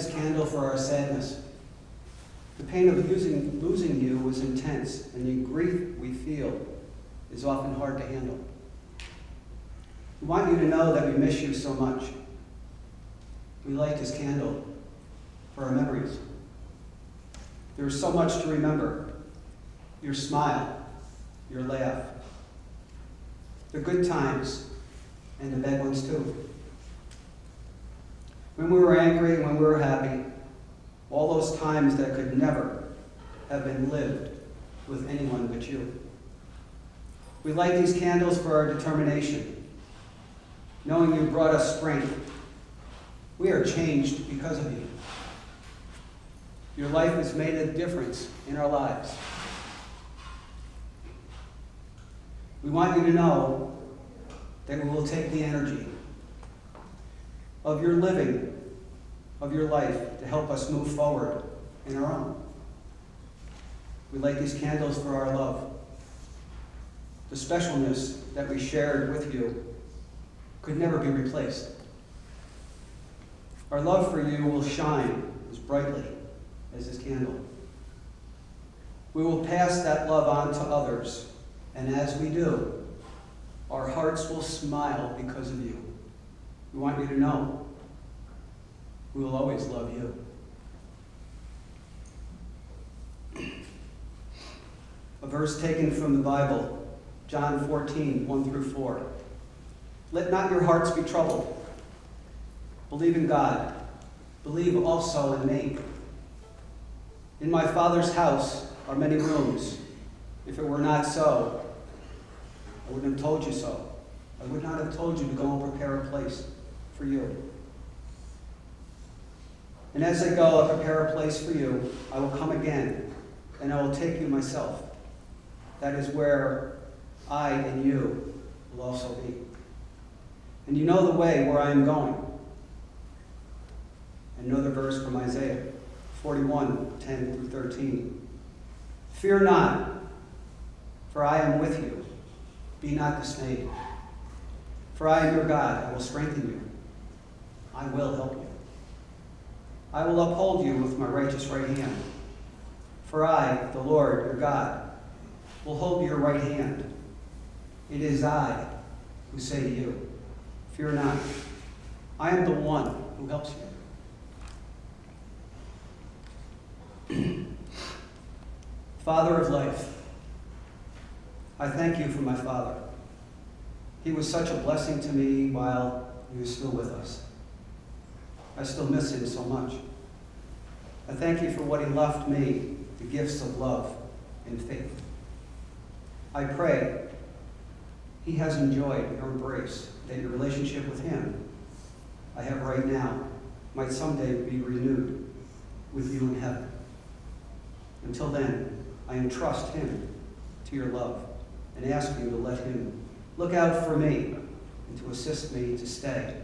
this candle for our sadness. The pain of losing you is intense, and the grief we feel is often hard to handle. We want you to know that we miss you so much. We light this candle for our memories. There is so much to remember. Your smile, your laugh, the good times, and the bad ones too. When we were angry and when we were happy, all those times that could never have been lived with anyone but you. We light these candles for our determination, knowing you brought us strength. We are changed because of you. Your life has made a difference in our lives. We want you to know that we will take the energy of your living, of your life, to help us move forward in our own. We light these candles for our love. The specialness that we shared with you could never be replaced. Our love for you will shine as brightly as this candle. We will pass that love on to others, and as we do, our hearts will smile because of you. We want you to know we will always love you. A verse taken from the Bible, John 14, 1-4. Let not your hearts be troubled. Believe in God. Believe also in me. In my Father's house are many rooms. If it were not so, I wouldn't have told you so. I would not have told you to go and prepare a place for you. And as I go and prepare a place for you, I will come again, and I will take you myself. That is where I and you will also be. And you know the way where I am going. Another verse from Isaiah 41, 10-13. Fear not, for I am with you. Be not dismayed. For I am your God. I will strengthen you. I will help you. I will uphold you with my righteous right hand. For I, the Lord, your God, will hold your right hand. It is I who say to you, fear not. I am the one who helps you. Father of life, I thank you for my father. He was such a blessing to me while he was still with us. I still miss him so much. I thank you for what he left me, the gifts of love and faith. I pray he has enjoyed your embrace, that your relationship with him I have right now might someday be renewed with you in heaven. Until then, I entrust him to your love and ask you to let him look out for me and to assist me to stay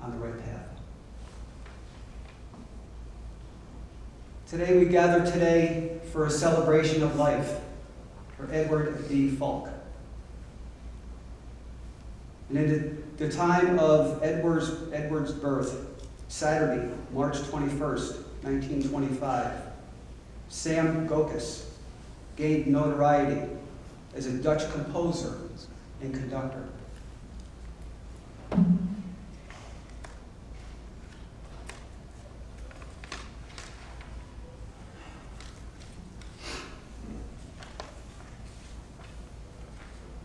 on the right path. Today we gather today for a celebration of life for Edward D. Foulke. And in the time of Edward's birth, Saturday, March 21st, 1925, Sam Gokus gained notoriety as a Dutch composer and conductor.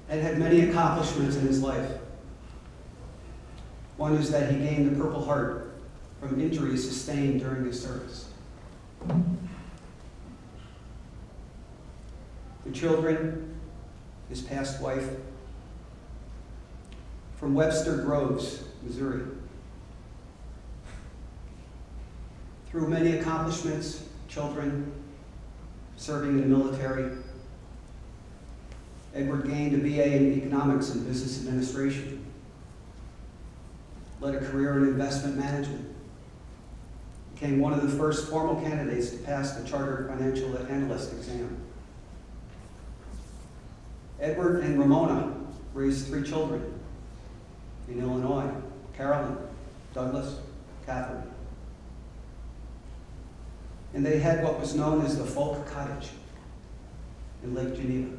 Ed had many accomplishments in his life. One is that he gained the Purple Heart from injuries sustained during his service. The children, his past wife, from Webster Groves, Missouri. Through many accomplishments, children serving in the military, Edward gained a BA in economics and business administration, led a career in investment management, became one of the first formal candidates to pass the Chartered Financial Analyst exam. Edward and Ramona raised 3 children in Illinois: Carolyn, Douglas, Catherine. and they had what was known as the Foulke Cottage in Lake Geneva.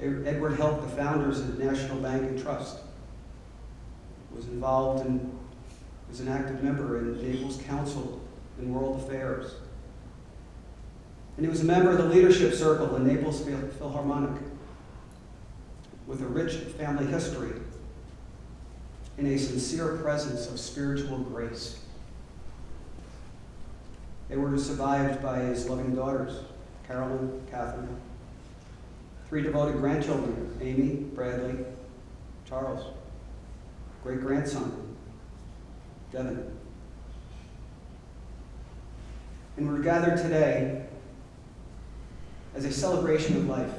Edward helped the founders of the National Bank and Trust, was involved and was an active member in the Naples Council in World Affairs. And he was a member of the leadership circle in Naples Philharmonic, with a rich family history and a sincere presence of spiritual grace. Edward was survived by his loving daughters, Carolyn, Catherine, 3 devoted grandchildren, Amy, Bradley, Charles, great-grandson, Devin. And we're gathered today as a celebration of life.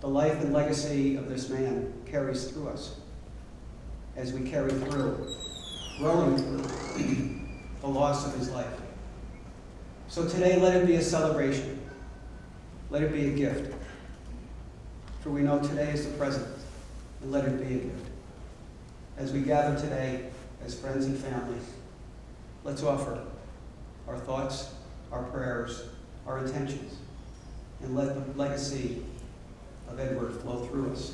The life and legacy of this man carries through us as we carry through, growing through the loss of his life. So today, let it be a celebration. Let it be a gift. For we know today is the present, and let it be a gift. As we gather today as friends and family, let's offer our thoughts, our prayers, our intentions, and let the legacy of Edward flow through us.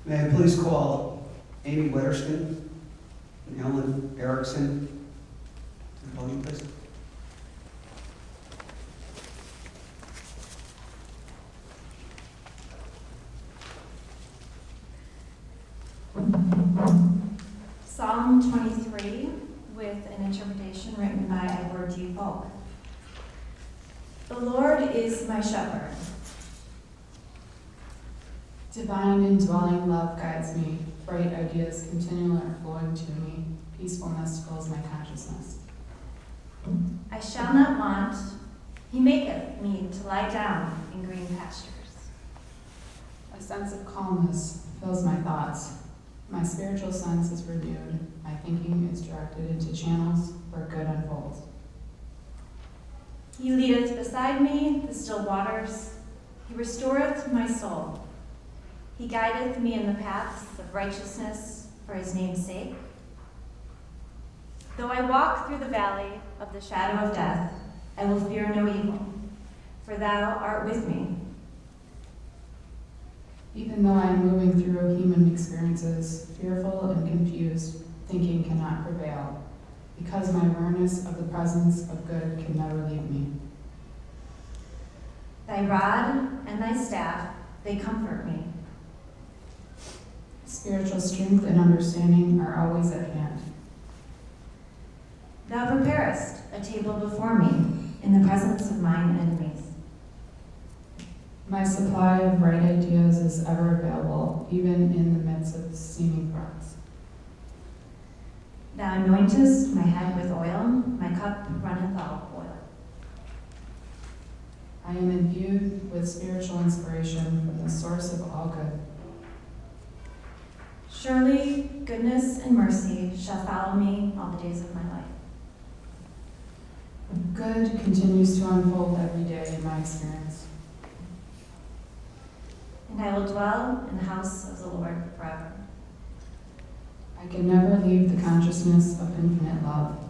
May I please call Amy Wetterston and Ellen Erickson to the podium, please? Psalm 23, with an interpretation written by Edward D. Foulke. The Lord is my shepherd. Divine indwelling love guides me. Bright ideas continually are flowing to me. Peacefulness fills my consciousness. I shall not want. He maketh me to lie down in green pastures. A sense of calmness fills my thoughts. My spiritual sense is renewed. My thinking is directed into channels where good unfolds. He leadeth beside me the still waters. He restoreth my soul. He guideth me in the paths of righteousness for his name's sake. Though I walk through the valley of the shadow of death, I will fear no evil, for thou art with me. Even though I am moving through human experiences, fearful and confused, thinking cannot prevail, because my awareness of the presence of good can never leave me. Thy rod and thy staff, they comfort me. Spiritual strength and understanding are always at hand. Thou preparest a table before me in the presence of mine enemies. My supply of bright ideas is ever available, even in the midst of seeming threats. Thou anointest my head with oil, my cup runneth over. I am imbued with spiritual inspiration from the source of all good. Surely goodness and mercy shall follow me all the days of my life. Good continues to unfold every day in my experience. And I will dwell in the house of the Lord forever. I can never leave the consciousness of infinite love.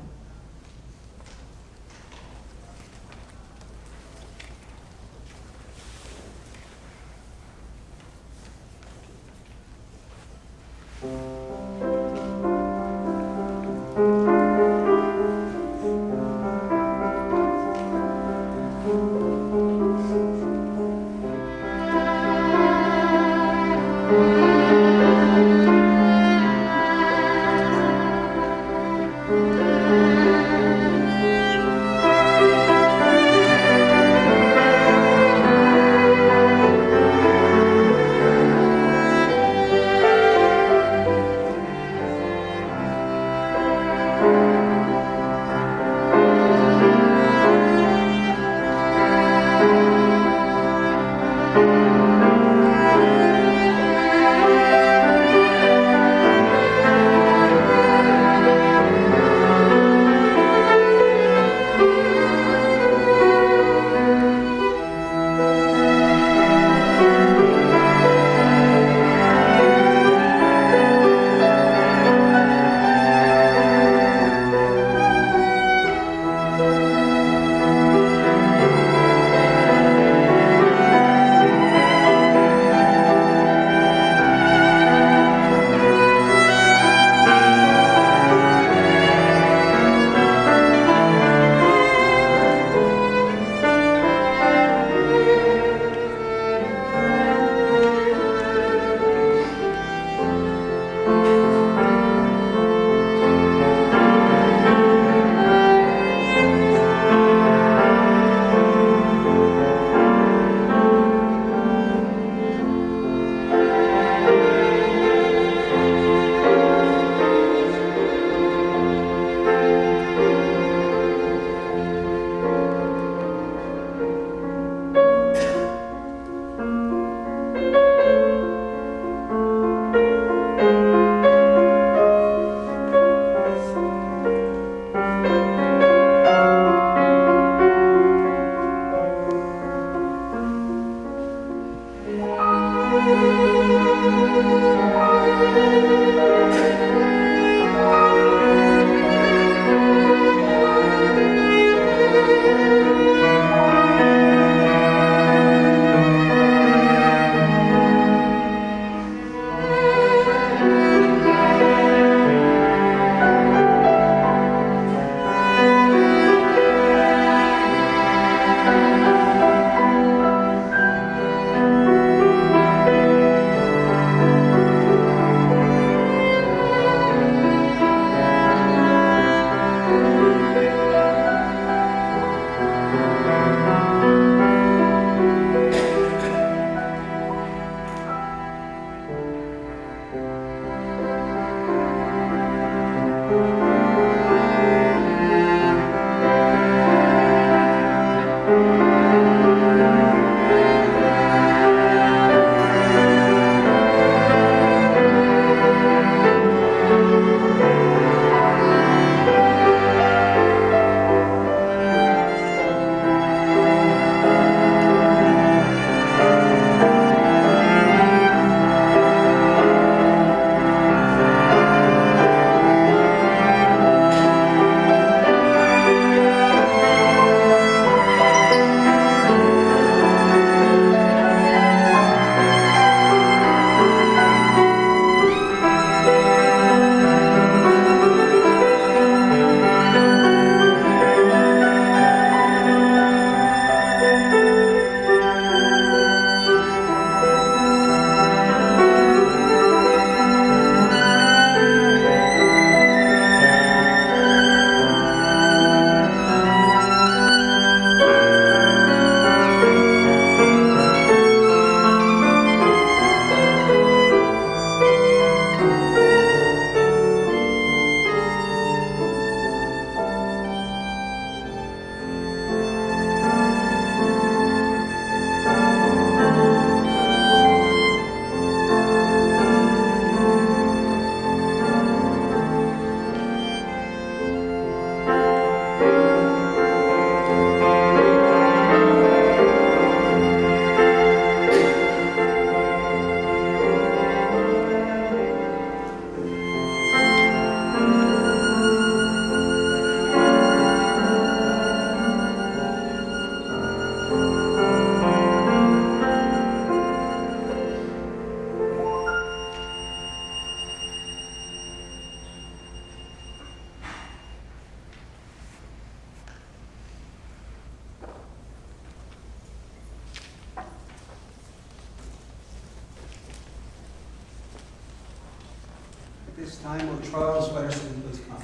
At this time, will Charles Wetterson please come?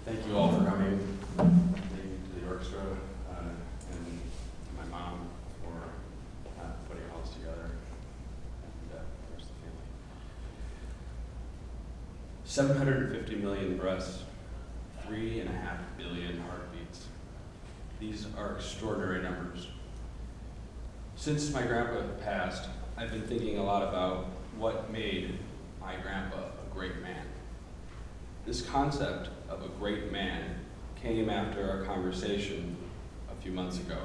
Thank you all for coming. Thank you to the orchestra and my mom for putting all this together, and of course the family. 750 million breaths, 3.5 billion heartbeats. These are extraordinary numbers. Since my grandpa passed, I've been thinking a lot about what made my grandpa a great man. This concept of a great man came after our conversation a few months ago.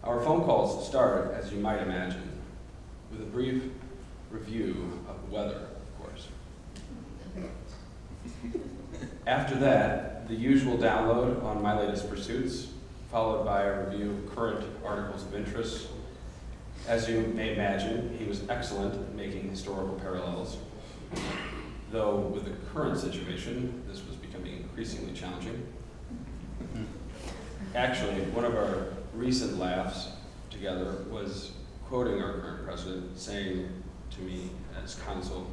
Our phone calls started, as you might imagine, with a brief review of the weather, of course. After that, the usual download on my latest pursuits, followed by a review of current articles of interest. As you may imagine, he was excellent at making historical parallels, though with the current situation, this was becoming increasingly challenging. Actually, one of our recent laughs together was quoting our current president, saying to me as counsel,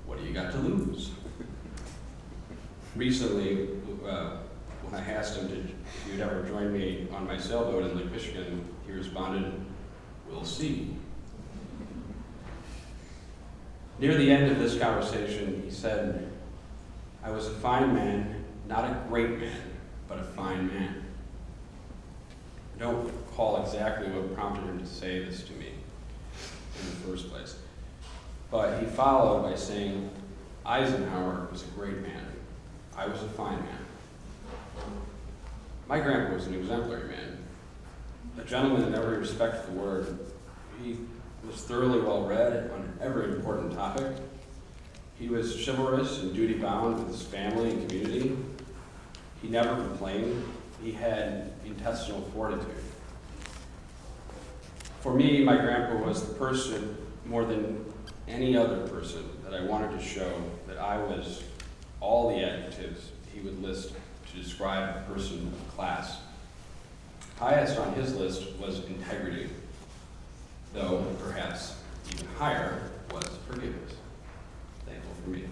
"What do you got to lose?" Recently, when I asked him if he'd ever join me on my sailboat in Lake Michigan, he responded, "We'll see." Near the end of this conversation, he said, "I was a fine man, not a great man, but a fine man." I don't recall exactly what prompted him to say this to me in the first place, but he followed by saying, "Eisenhower was a great man. I was a fine man." My grandpa was an exemplary man, a gentleman in every respect of the word. He was thoroughly well-read on every important topic. He was chivalrous and duty-bound with his family and community. He never complained. He had intestinal fortitude. For me, my grandpa was the person, more than any other person, that I wanted to show that I was all the adjectives he would list to describe a person of class. Highest on his list was integrity, though perhaps even higher was forgiveness. Thankful for me.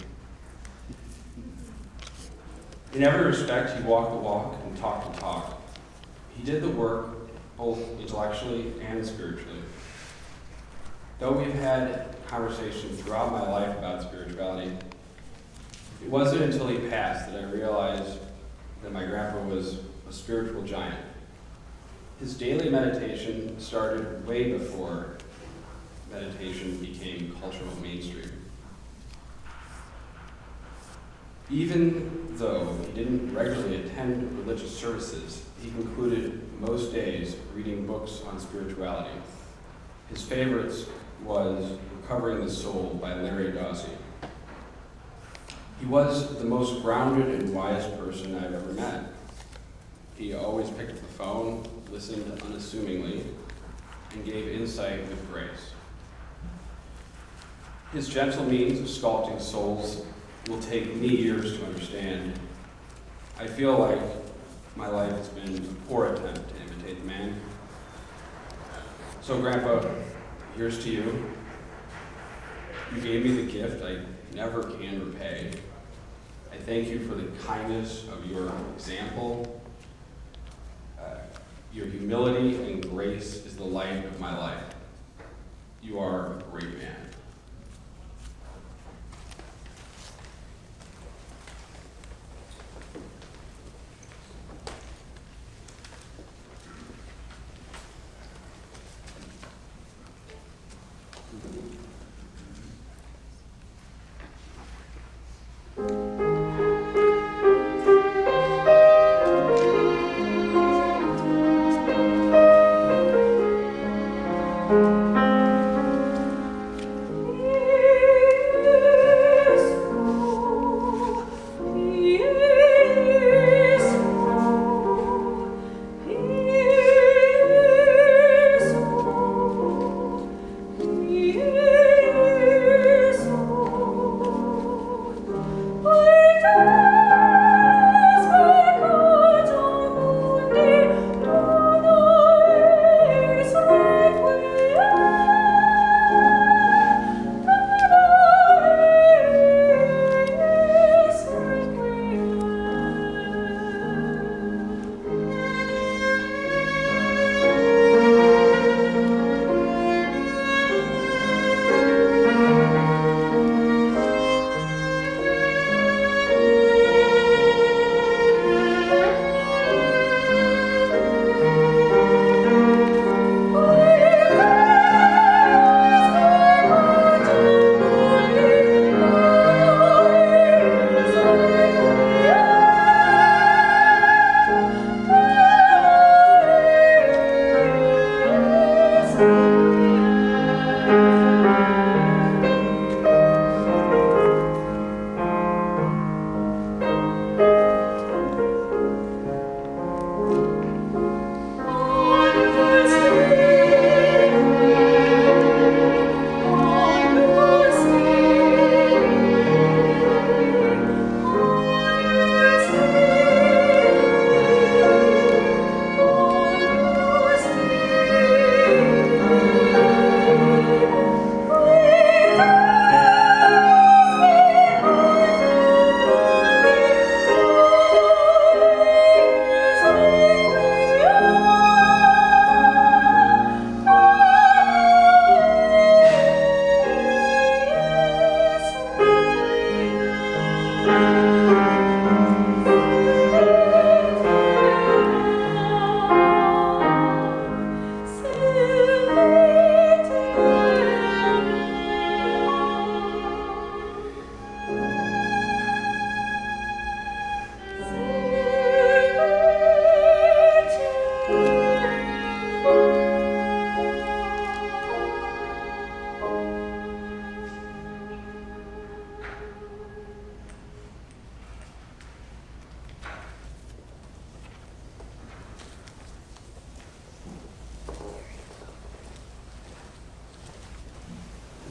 In every respect, he walked the walk and talked the talk. He did the work both intellectually and spiritually. Though we've had conversations throughout my life about spirituality, it wasn't until he passed that I realized that my grandpa was a spiritual giant. His daily meditation started way before meditation became cultural mainstream. Even though he didn't regularly attend religious services, he concluded most days reading books on spirituality. His favorites was Recovering the Soul by Larry Dossey. He was the most grounded and wise person I've ever met. He always picked up the phone, listened unassumingly, and gave insight with grace. His gentle means of sculpting souls will take me years to understand. I feel like my life has been a poor attempt to imitate the man. So, Grandpa, here's to you. You gave me the gift I never can repay. I thank you for the kindness of your example. Your humility and grace is the light of my life. You are a great man.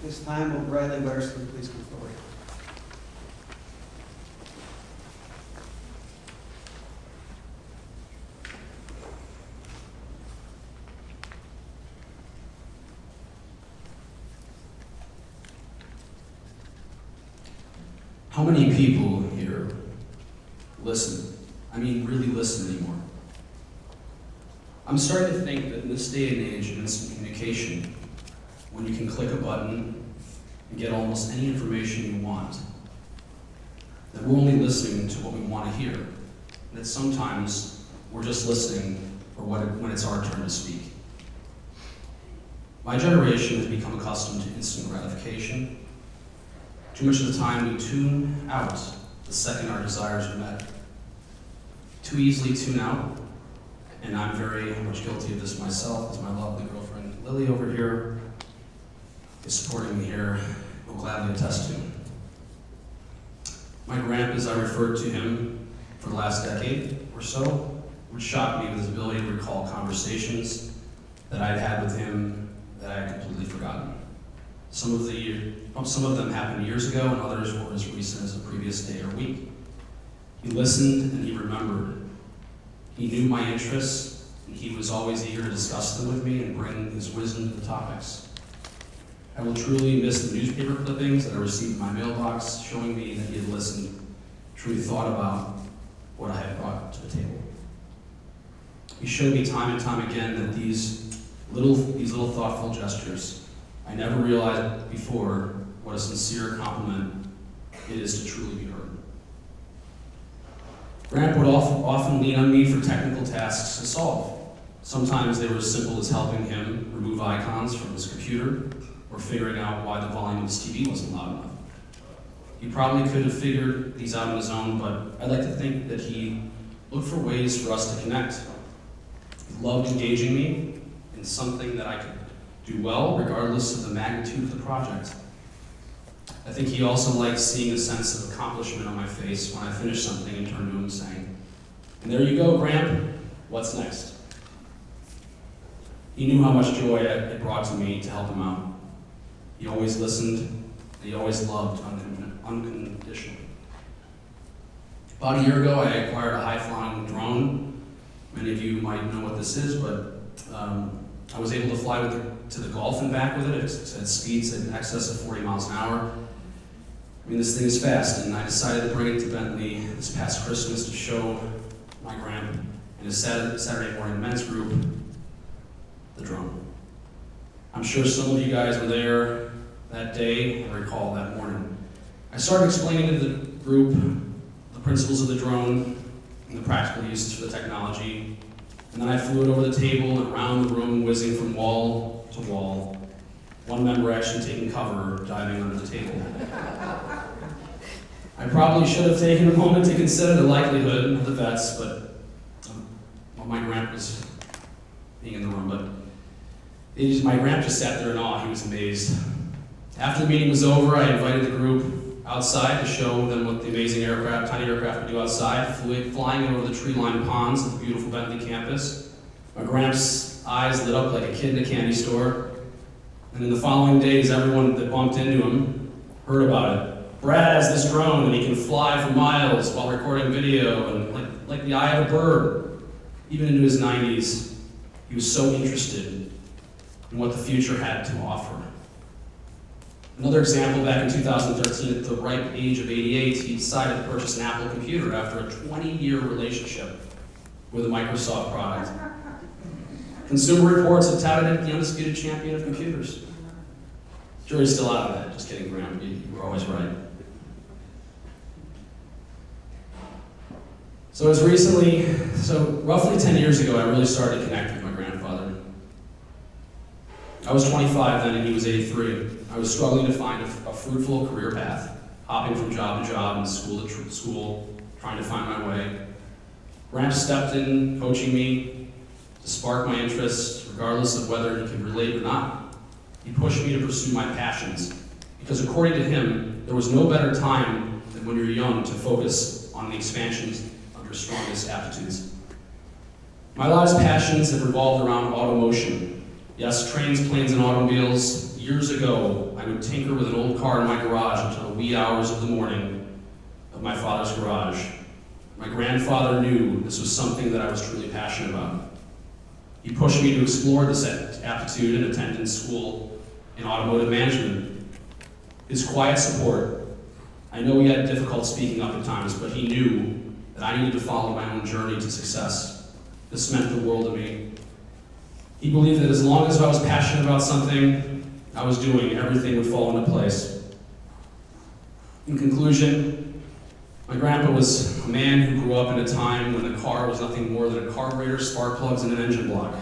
This time, will Bradley Westerly please come forward? How many people here listen. I mean, really listen anymore. I'm starting to think that in this day and age of instant communication, when you can click a button and get almost any information you want, that we're only listening to what we want to hear. That sometimes we're just listening for when it's our turn to speak. My generation has become accustomed to instant gratification. Too much of the time we tune out the second our desires are met. Too easily tune out, and I'm very much guilty of this myself, as my lovely girlfriend Lily over here is supporting me here, will gladly attest to. My grandpa, as I referred to him for the last decade or so, would shock me with his ability to recall conversations that I'd had with him that I had completely forgotten. Some of them happened years ago, and others were as recent as the previous day or week. He listened and he remembered. He knew my interests, and he was always eager to discuss them with me and bring his wisdom to the topics. I will truly miss the newspaper clippings that I received in my mailbox showing me that he had listened, truly thought about what I had brought to the table. He showed me time and time again that these little thoughtful gestures, I never realized before what a sincere compliment it is to truly be heard. Grandpa would often lean on me for technical tasks to solve. Sometimes they were as simple as helping him remove icons from his computer or figuring out why the volume of his TV wasn't loud enough. He probably could have figured these out on his own, but I'd like to think that he looked for ways for us to connect. He loved engaging me in something that I could do well, regardless of the magnitude of the project. I think he also liked seeing a sense of accomplishment on my face when I finished something and turned to him saying, "And there you go, Gramp, what's next?" He knew how much joy it brought to me to help him out. He always listened, and he always loved unconditionally. About a year ago, I acquired a high-flying drone. Many of you might know what this is, but I was able to fly to the Gulf and back with it at speeds in excess of 40 miles an hour. I mean, this thing is fast, and I decided to bring it to Bentley this past Christmas to show my grandpa and his Saturday morning men's group the drone. I'm sure some of you guys were there that day and recall that morning. I started explaining to the group the principles of the drone and the practical uses for the technology, and then I flew it over the table and around the room, whizzing from wall to wall. One member actually taking cover, diving under the table. I probably should have taken a moment to consider the likelihood of the vets, but my grandpa was being in the room, but my grandpa just sat there in awe. He was amazed. After the meeting was over, I invited the group outside to show them what the amazing tiny aircraft could do outside, flying over the tree-lined ponds of the beautiful Bentley campus. My grandpa's eyes lit up like a kid in a candy store. And in the following days, everyone that bumped into him heard about it. Brad has this drone and he can fly for miles while recording video, and like the eye of a bird. Even into his 90s, he was so interested in what the future had to offer. Another example, back in 2013, at the ripe age of 88, he decided to purchase an Apple computer after a 20-year relationship with a Microsoft product. Consumer Reports have touted it the undisputed champion of computers. Jury's still out of that. Just kidding, Graham. You were always right. So roughly 10 years ago, I really started to connect with my grandfather. I was 25 then, and he was 83. I was struggling to find a fruitful career path, hopping from job to job and school to school, trying to find my way. Gramps stepped in, coaching me to spark my interest, regardless of whether he could relate or not. He pushed me to pursue my passions, because according to him, there was no better time than when you're young to focus on the expansions of your strongest aptitudes. My life's passions have revolved around automotion. Yes, trains, planes, and automobiles. Years ago, I would tinker with an old car in my garage until the wee hours of the morning of my father's garage. My grandfather knew this was something that I was truly passionate about. He pushed me to explore this aptitude and attend school in automotive management. His quiet support, I know he had difficult speaking up at times, but he knew that I needed to follow my own journey to success. This meant the world to me. He believed that as long as I was passionate about something I was doing, everything would fall into place. In conclusion, my grandpa was a man who grew up in a time when a car was nothing more than a carburetor, spark plugs, and an engine block.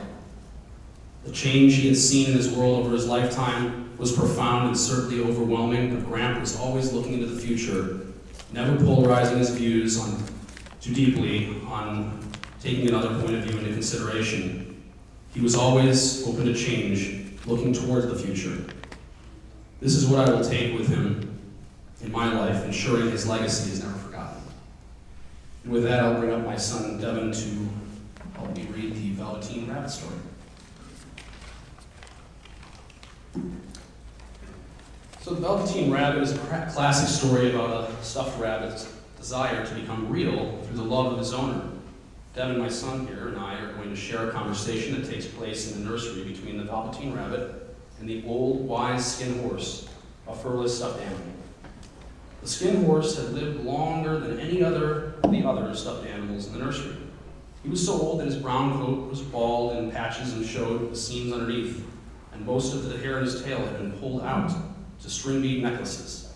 The change he had seen in his world over his lifetime was profound and certainly overwhelming, but Grandpa was always looking into the future, never polarizing his views too deeply on taking another point of view into consideration. He was always open to change, looking towards the future. This is what I will take with him in my life, ensuring his legacy is never forgotten. And with that, I'll bring up my son, Devin, to help me read the Velveteen Rabbit story. So the Velveteen Rabbit is a classic story about a stuffed rabbit's desire to become real through the love of his owner. Devin, my son here, and I are going to share a conversation that takes place in the nursery between the Velveteen Rabbit and the old, wise skin horse, a furless stuffed animal. The skin horse had lived longer than any other of the other stuffed animals in the nursery. He was so old that his brown coat was bald in patches and showed the seams underneath, and most of the hair in his tail had been pulled out to string bead necklaces.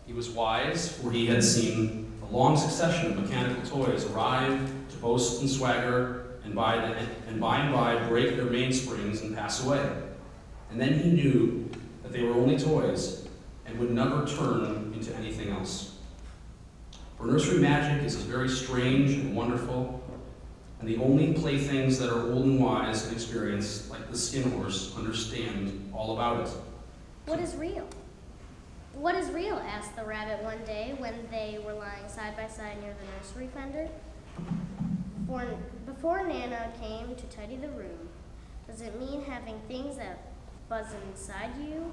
He was wise, for he had seen a long succession of mechanical toys arrive to boast and swagger, and by and by break their mainsprings and pass away. And then he knew that they were only toys and would never turn into anything else. For nursery magic is very strange and wonderful, and the only playthings that are old and wise and experienced, like the skin horse, understand all about it. What is real? What is real? Asked the rabbit one day when they were lying side by side near the nursery fender. Before Nana came to tidy the room, does it mean having things that buzz inside you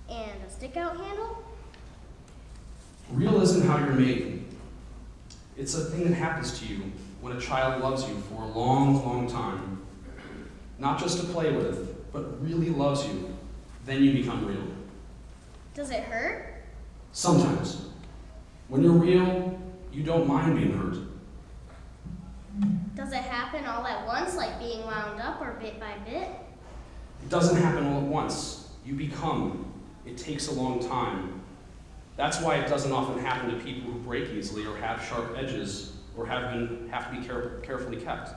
and a stick-out handle? Real isn't how you're made. It's a thing that happens to you when a child loves you for a long, long time. Not just to play with, but really loves you. Then you become real. Does it hurt? Sometimes. When you're real, you don't mind being hurt. Does it happen all at once, like being wound up or bit by bit? It doesn't happen all at once. You become. It takes a long time. That's why it doesn't often happen to people who break easily or have sharp edges or have to be carefully kept.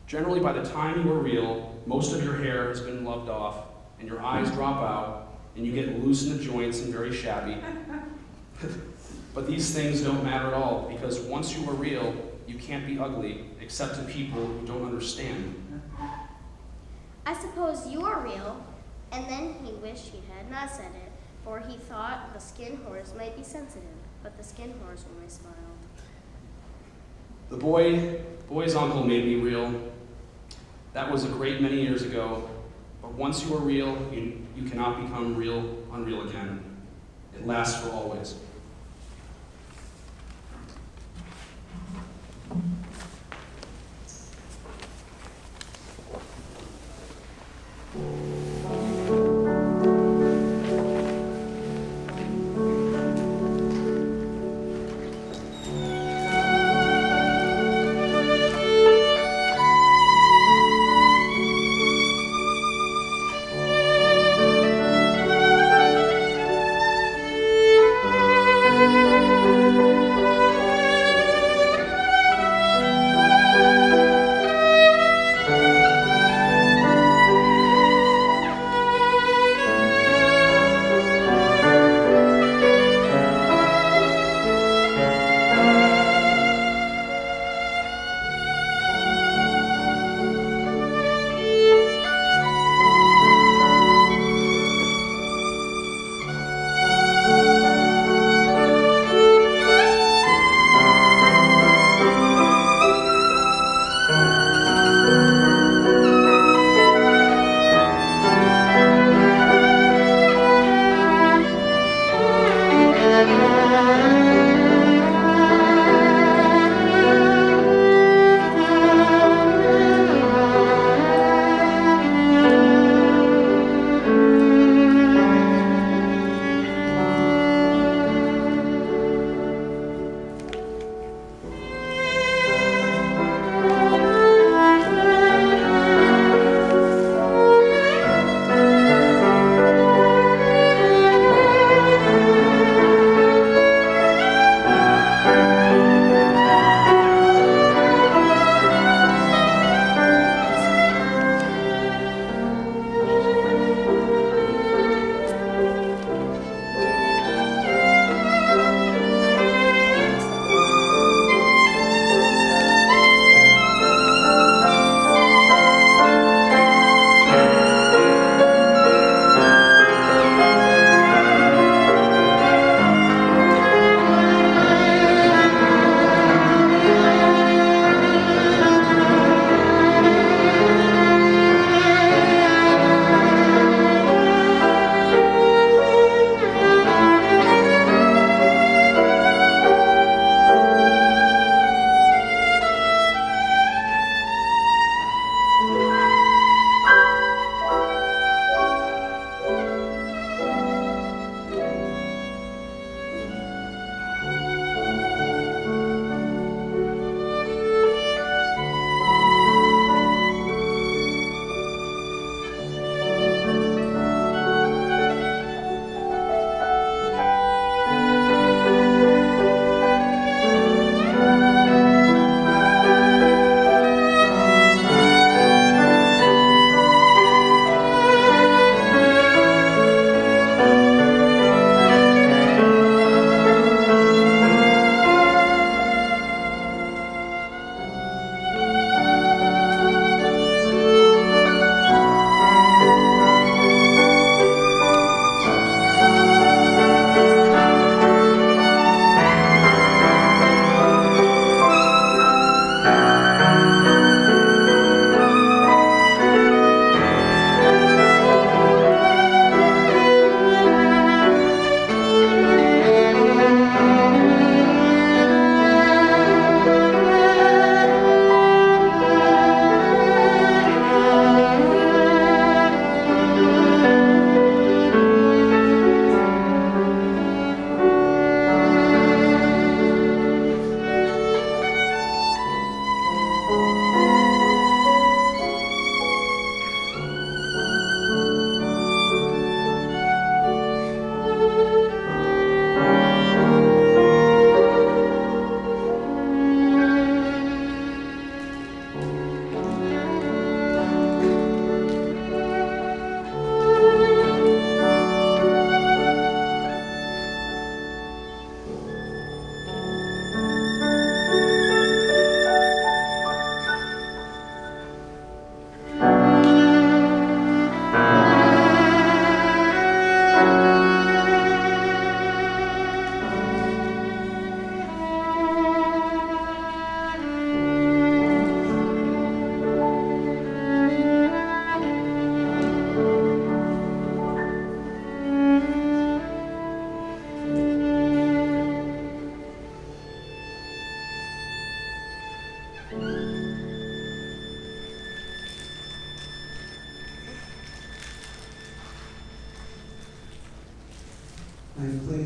Generally, by the time you are real, most of your hair has been loved off and your eyes drop out and you get loose in the joints and very shabby. But these things don't matter at all, because once you are real, you can't be ugly, except to people who don't understand. I suppose you are real. And then he wished he had not said it, for he thought the skin horse might be sensitive, but the skin horse only smiled. The boy's uncle made me real. That was a great many years ago, but once you are real, you cannot become unreal again. It lasts for always.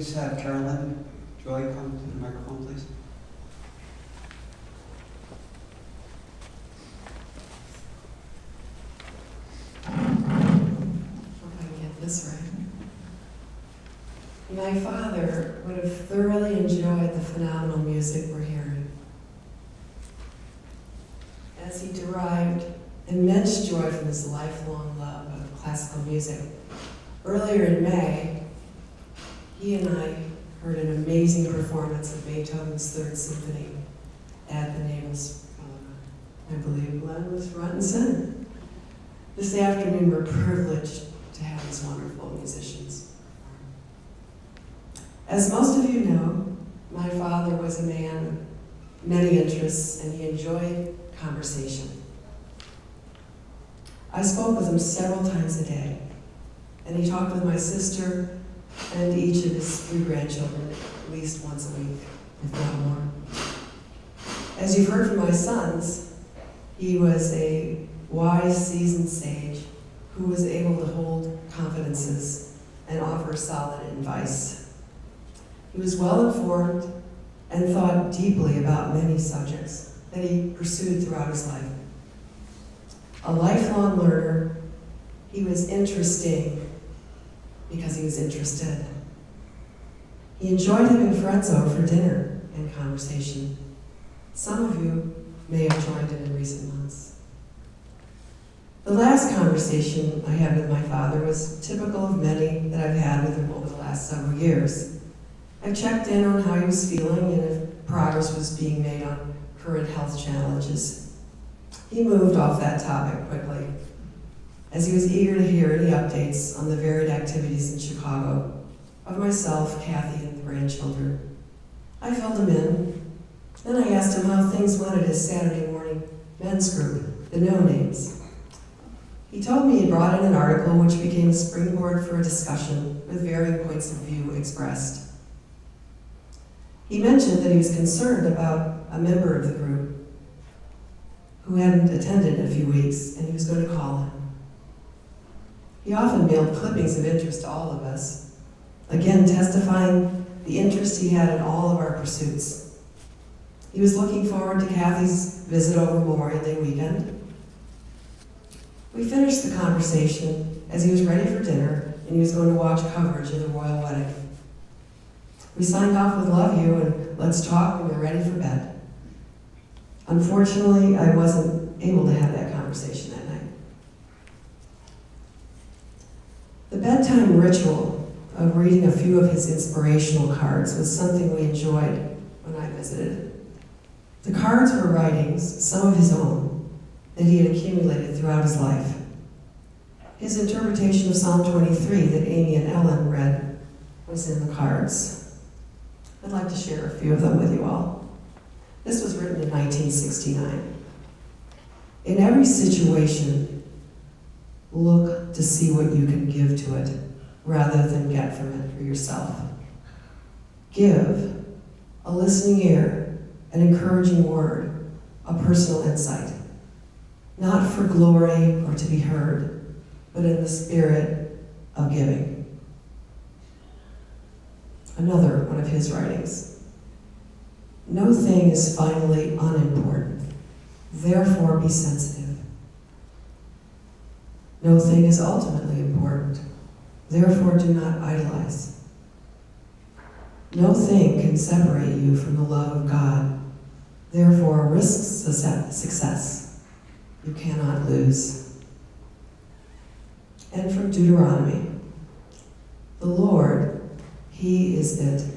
please have Carolyn Joy come to the microphone, please? Hope I get this right. My father would have thoroughly enjoyed the phenomenal music we're hearing, as he derived immense joy from his lifelong love of classical music. Earlier in May, he and I heard an amazing performance of Beethoven's Third Symphony at the Naples Philharmonic. I believe Glenn was front and center. This afternoon, we're privileged to have these wonderful musicians. As most of you know, my father was a man of many interests, and he enjoyed conversation. I spoke with him several times a day, and he talked with my sister and each of his 3 grandchildren at least once a week, if not more. As you've heard from my sons, he was a wise, seasoned sage who was able to hold confidences and offer solid advice. He was well informed and thought deeply about many subjects that he pursued throughout his life. A lifelong learner, he was interesting because he was interested. He enjoyed having friends over for dinner and conversation. Some of you may have joined in recent months. The last conversation I had with my father was typical of many that I've had with him over the last several years. I checked in on how he was feeling and if progress was being made on current health challenges. He moved off that topic quickly, as he was eager to hear any updates on the varied activities in Chicago of myself, Kathy, and the grandchildren. I filled him in. Then I asked him how things went at his Saturday morning men's group, the No Names. He told me he brought in an article which became a springboard for a discussion with varying points of view expressed. He mentioned that he was concerned about a member of the group who hadn't attended in a few weeks, and he was going to call him. He often mailed clippings of interest to all of us, again testifying the interest he had in all of our pursuits. He was looking forward to Kathy's visit over Memorial Day weekend. We finished the conversation as he was ready for dinner, and he was going to watch coverage of the royal wedding. We signed off with "Love you" and "Let's talk" when we were ready for bed. Unfortunately, I wasn't able to have that conversation that night. The bedtime ritual of reading a few of his inspirational cards was something we enjoyed when I visited. The cards were writings, some of his own, that he had accumulated throughout his life. His interpretation of Psalm 23 that Amy and Ellen read was in the cards. I'd like to share a few of them with you all. This was written in 1969. In every situation, look to see what you can give to it rather than get from it for yourself. Give a listening ear, an encouraging word, a personal insight, not for glory or to be heard, but in the spirit of giving. Another one of his writings. No thing is finally unimportant, therefore be sensitive. No thing is ultimately important, therefore do not idolize. No thing can separate you from the love of God, therefore risk success. You cannot lose. And from Deuteronomy, the Lord, He is it.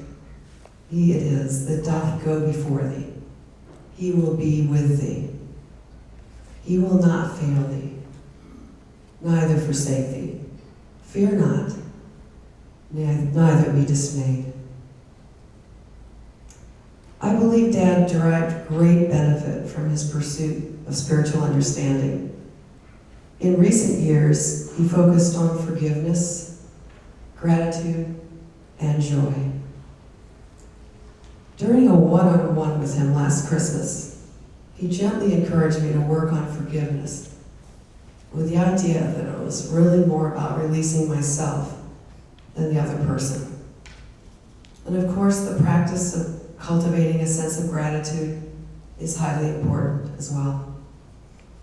He it is that doth go before thee. He will be with thee. He will not fail thee, neither forsake thee. Fear not, neither be dismayed. I believe Dad derived great benefit from his pursuit of spiritual understanding. In recent years, he focused on forgiveness, gratitude, and joy. During a one-on-one with him last Christmas, he gently encouraged me to work on forgiveness, with the idea that it was really more about releasing myself than the other person. And of course, the practice of cultivating a sense of gratitude is highly important as well.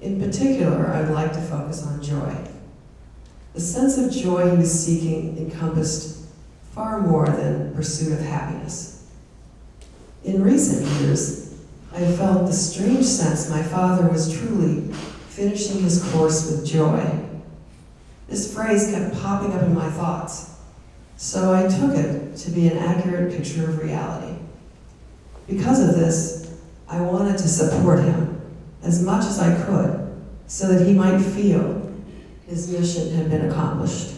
In particular, I'd like to focus on joy. The sense of joy he was seeking encompassed far more than pursuit of happiness. In recent years, I have felt the strange sense my father was truly finishing his course with joy. This phrase kept popping up in my thoughts, so I took it to be an accurate picture of reality. Because of this, I wanted to support him as much as I could so that he might feel his mission had been accomplished.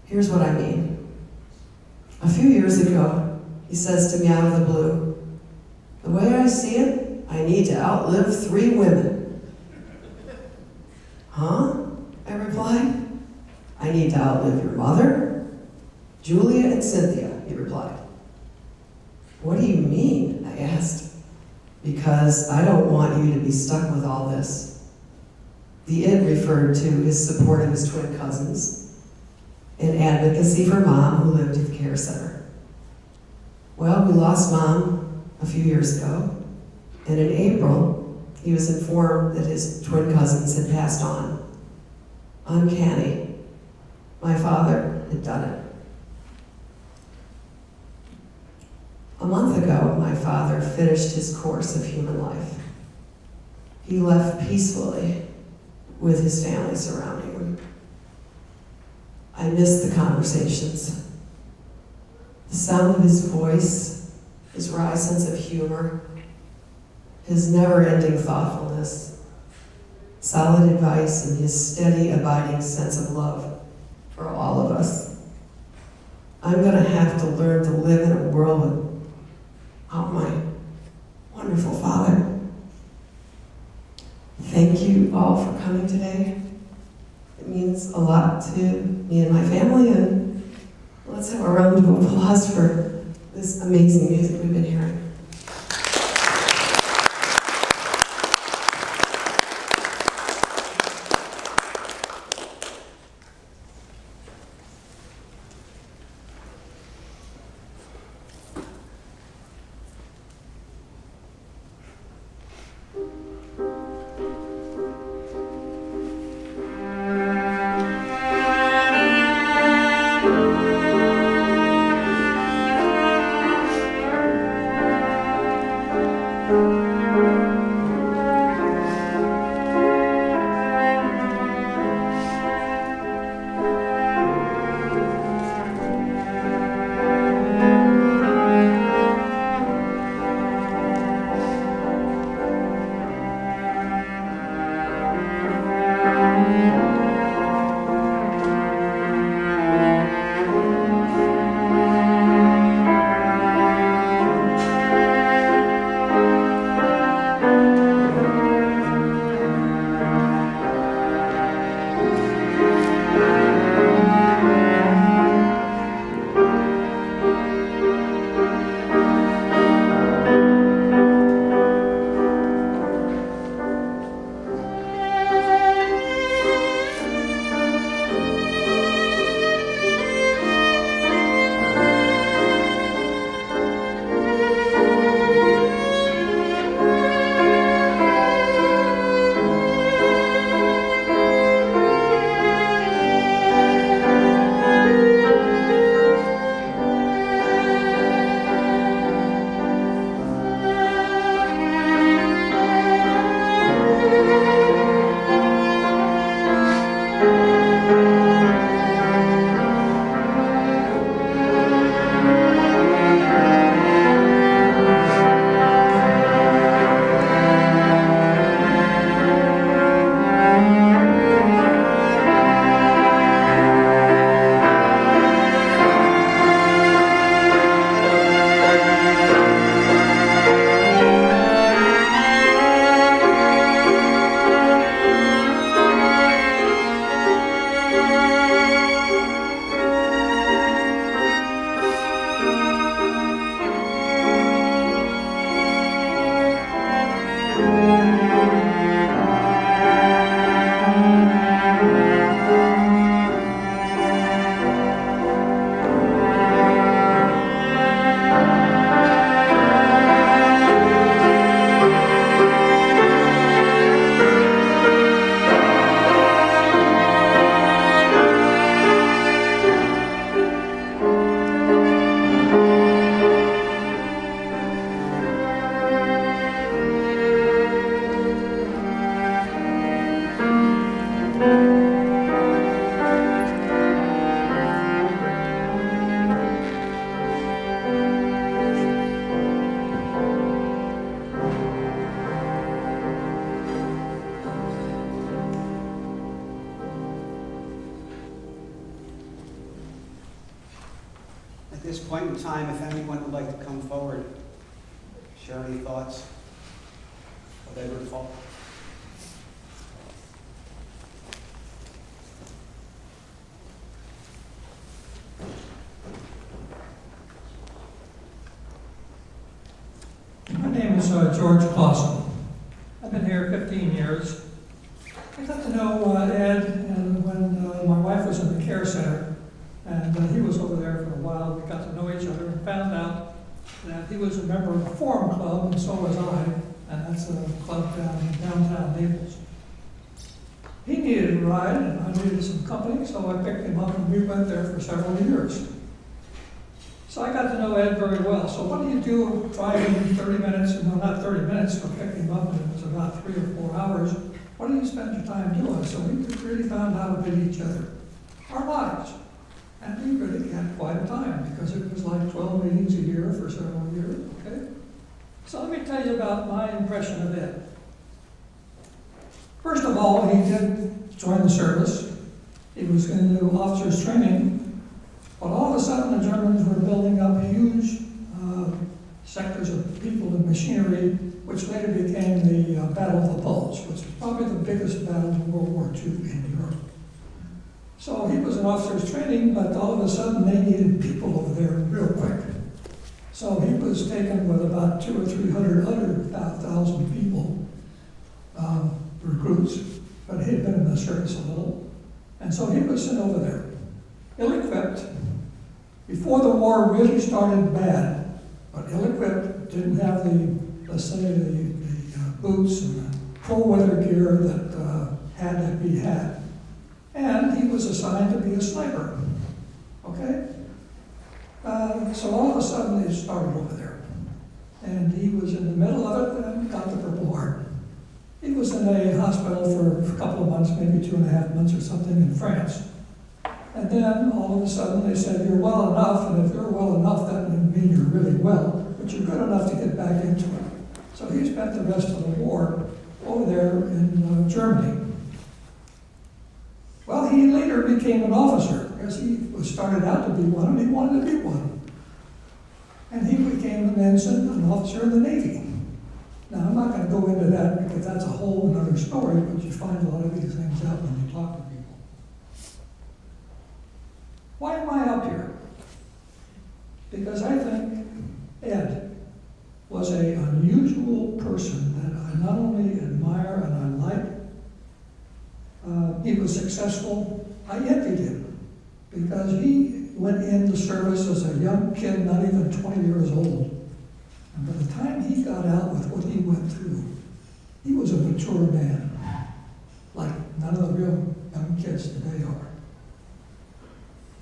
Here's what I mean. A few years ago, he says to me out of the blue, "The way I see it, I need to outlive 3 women." "Huh?" I replied. "I need to outlive your mother, Julia and Cynthia," he replied. "What do you mean?" I asked. "Because I don't want you to be stuck with all this." The "it" referred to his support of his twin cousins and advocacy for Mom, who lived at the care center. Well, we lost Mom a few years ago, and in April, he was informed that his twin cousins had passed on. Uncanny. My father had done it. A month ago, my father finished his course of human life. He left peacefully with his family surrounding him. I missed the conversations, the sound of his voice, his wry sense of humor, his never-ending thoughtfulness, solid advice, and his steady, abiding sense of love for all of us. I'm going to have to learn to live in a world without my wonderful father. Thank you all for coming today. It means a lot to me and my family, and let's have a round of applause for this amazing music we've been hearing. this point in time, if anyone would like to come forward, share any thoughts of Edward Foulke. My name is George Clausen. I've been here 15 years. I got to know Ed and when my wife was in the care center, and he was over there for a while. We got to know each other and found out that he was a member of a forum club, and so was I, and that's a club down in downtown Naples. He needed a ride, and I needed some company, so I picked him up, and we went there for several years. So I got to know Ed very well. So what do you do driving 30 minutes, no, not 30 minutes, but picked him up, and it was about 3 or 4 hours. What do you spend your time doing? So we really found out about each other, our lives. And we really had quite a time because it was like 12 meetings a year for several years, okay? So let me tell you about my impression of Ed. First of all, he did join the service. He was going to do officers training, but all of a sudden the Germans were building up huge sectors of people and machinery, which later became the Battle of the Bulge, which was probably the biggest battle in World War II in Europe. So he was in officers training, but all of a sudden they needed people over there real quick. So he was taken with about 200 or 300 other 1,000 people, recruits, but he had been in the service a little. And so he was sent over there, ill-equipped. Before the war really started bad, but ill-equipped, didn't have the, let's say, the boots and the cold weather gear that had to be had. And he was assigned to be a sniper, okay? So all of a sudden they started over there. And he was in the middle of it and got the Purple Heart. He was in a hospital for a couple of months, maybe 2.5 months or something in France. And then all of a sudden they said, you're well enough, and if you're well enough, that doesn't mean you're really well, but you're good enough to get back into it. So he spent the rest of the war over there in Germany. Well, he later became an officer, because he started out to be one, and he wanted to be one. And he became an ensign, an officer in the Navy. Now, I'm not going to go into that, because that's a whole other story, but you find a lot of these things out when you talk to people. Why am I up here? Because I think Ed was an unusual person that I not only admire and I like. He was successful. I envied him because he went into service as a young kid, not even 20 years old. And by the time he got out with what he went through, he was a mature man, like none of the real young kids today are.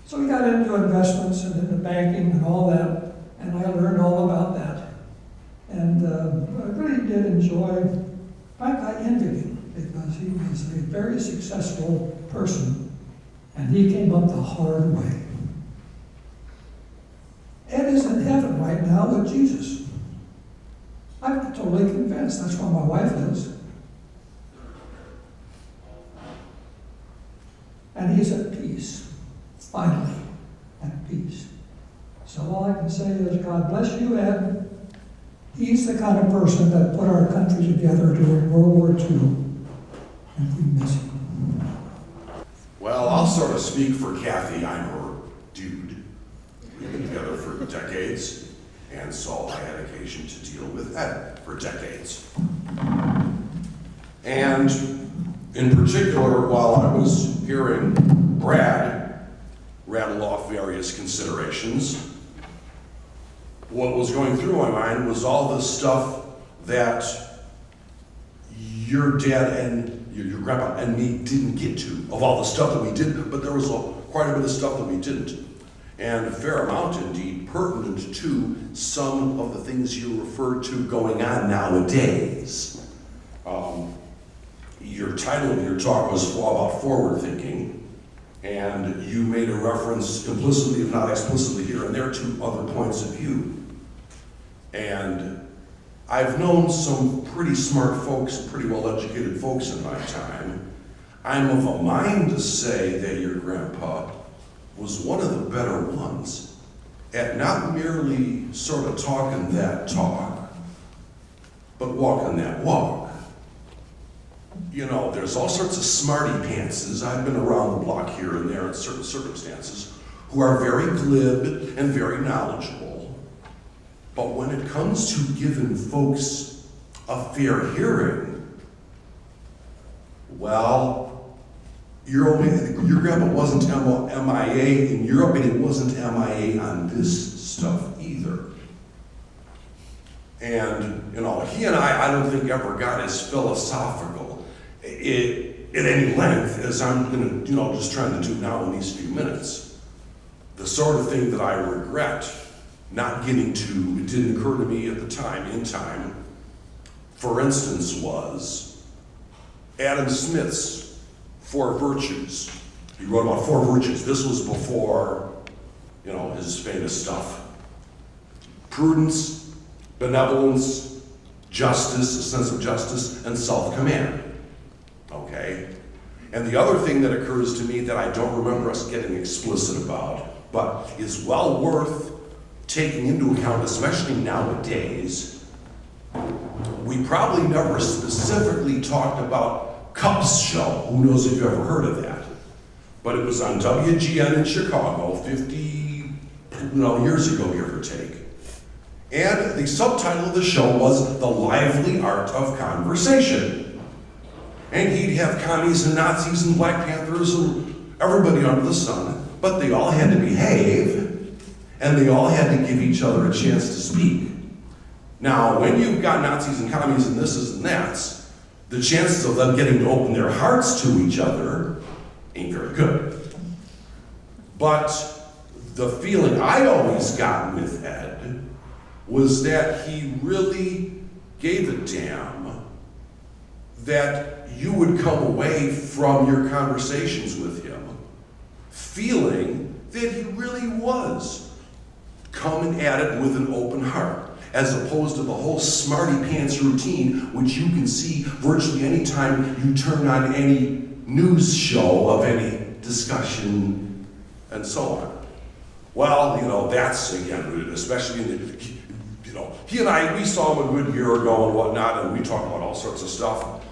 So he got into investments and into banking and all that, and I learned all about that. And I really did enjoy, in fact, I envied him because he was a very successful person, and he came up the hard way. Ed is in heaven right now with Jesus. I'm totally convinced. That's where my wife is. And he's at peace, finally, at peace. So all I can say is, God bless you, Ed. He's the kind of person that put our country together during World War II, and we miss him. Well, I'll sort of speak for Kathy. I'm her dude. We've been together for decades, and so I had occasion to deal with Ed for decades. And in particular, while I was hearing Brad rattle off various considerations, what was going through my mind was all the stuff that your dad and your grandpa and me didn't get to, of all the stuff that we did, but there was quite a bit of stuff that we didn't. And a fair amount, indeed, pertinent to some of the things you referred to going on nowadays. Your title of your talk was about forward thinking, and you made a reference implicitly, if not explicitly here and there, to other points of view. And I've known some pretty smart folks, pretty well-educated folks in my time. I'm of a mind to say that your grandpa was one of the better ones at not merely sort of talking that talk, but walking that walk. You know, there's all sorts of smarty pantses. I've been around the block here and there in certain circumstances who are very glib and very knowledgeable. But when it comes to giving folks a fair hearing, well, your grandpa wasn't MIA in Europe, and he wasn't MIA on this stuff either. And, you know, he and I don't think ever got as philosophical at any length as I'm gonna, you know, just trying to do now in these few minutes. The sort of thing that I regret not getting to, it didn't occur to me at the time, in time, for instance, was Adam Smith's 4 Virtues. He wrote about 4 virtues. This was before, you know, his famous stuff. Prudence, benevolence, justice, a sense of justice, and self-command. Okay? And the other thing that occurs to me that I don't remember us getting explicit about, but is well worth taking into account, especially nowadays, we probably never specifically talked about Cup's show. Who knows if you've ever heard of that? But it was on WGN in Chicago 50 years ago, give or take. And the subtitle of the show was The Lively Art of Conversation. And he'd have commies and Nazis and Black Panthers and everybody under the sun, but they all had to behave, and they all had to give each other a chance to speak. Now, when you've got Nazis and commies and thises and that's, the chances of them getting to open their hearts to each other ain't very good. But the feeling I always got with Ed was that he really gave a damn that you would come away from your conversations with him feeling that he really was coming at it with an open heart, as opposed to the whole smarty pants routine, which you can see virtually any time you turn on any news show of any discussion and so on. Well, you know, that's, again, especially in the, you know, he and I, we saw him a good year ago and whatnot, and we talked about all sorts of stuff.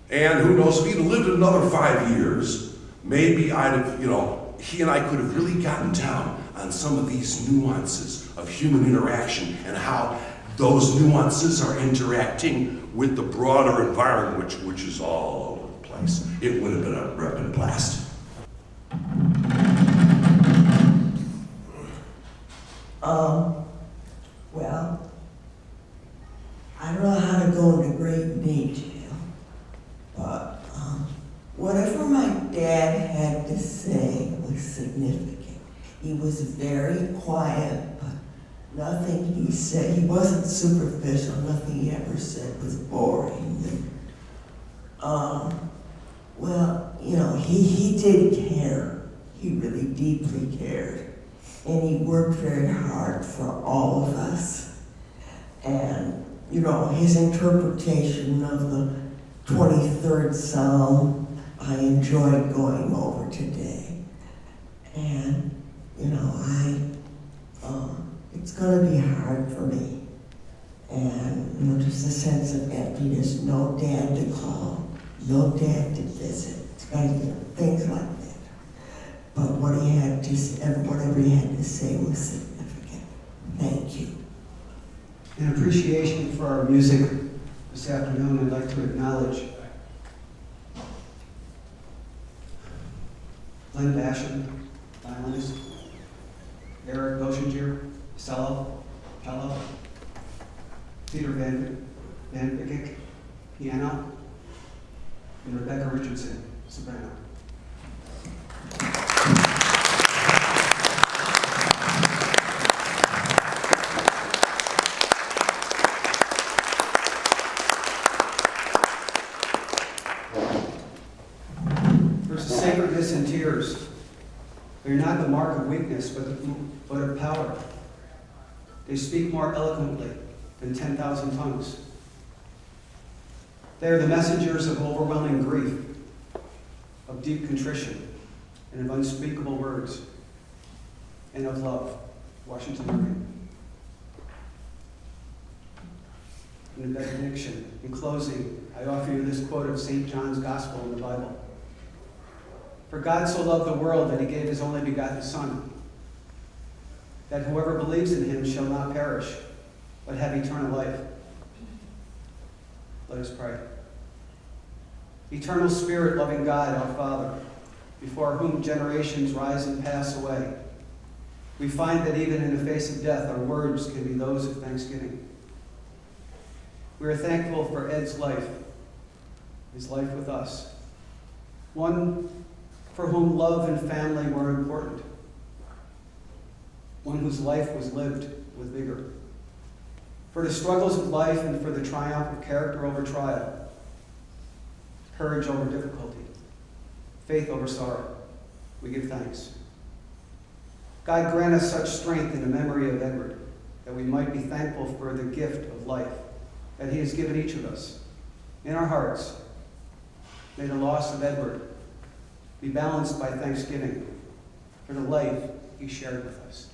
And who knows, if he'd lived another 5 years, maybe I'd have, you know, he and I could have really gotten down on some of these nuances of human interaction and how those nuances are interacting with the broader environment, which is all over the place. It would have been a rip and blast. Well, I don't know how to go into great detail, but whatever my dad had to say was significant. He was very quiet, but nothing he said, he wasn't superficial, nothing he ever said was boring. Well, you know, he did care. He really deeply cared. And he worked very hard for all of us. And, you know, his interpretation of the 23rd Psalm, I enjoyed going over today. And, you know, it's gonna be hard for me. And, you know, just a sense of emptiness, no dad to call, no dad to visit, things like that. But what he had to say, whatever he had to say was significant. Thank you. In appreciation for our music this afternoon, I'd like to acknowledge Glenn Basham, violinist, Eric Boschinger, cello, Peter Van Vick, piano, and Rebecca Richardson, soprano. There's a sacredness in tears. They're not the mark of weakness, but of power. They speak more eloquently than 10,000 tongues. They are the messengers of overwhelming grief, of deep contrition, and of unspeakable words, and of love. Washington, Oregon. In the benediction, in closing, I offer you this quote of St. John's Gospel in the Bible. For God so loved the world that he gave his only begotten Son, that whoever believes in him shall not perish, but have eternal life. Let us pray. Eternal Spirit, loving God, our Father, before whom generations rise and pass away, we find that even in the face of death, our words can be those of thanksgiving. We are thankful for Ed's life, his life with us, one for whom love and family were important, one whose life was lived with vigor, for the struggles of life and for the triumph of character over trial, courage over difficulty, faith over sorrow. We give thanks. God grant us such strength in the memory of Edward that we might be thankful for the gift of life that he has given each of us. In our hearts, may the loss of Edward be balanced by thanksgiving for the life he shared with us.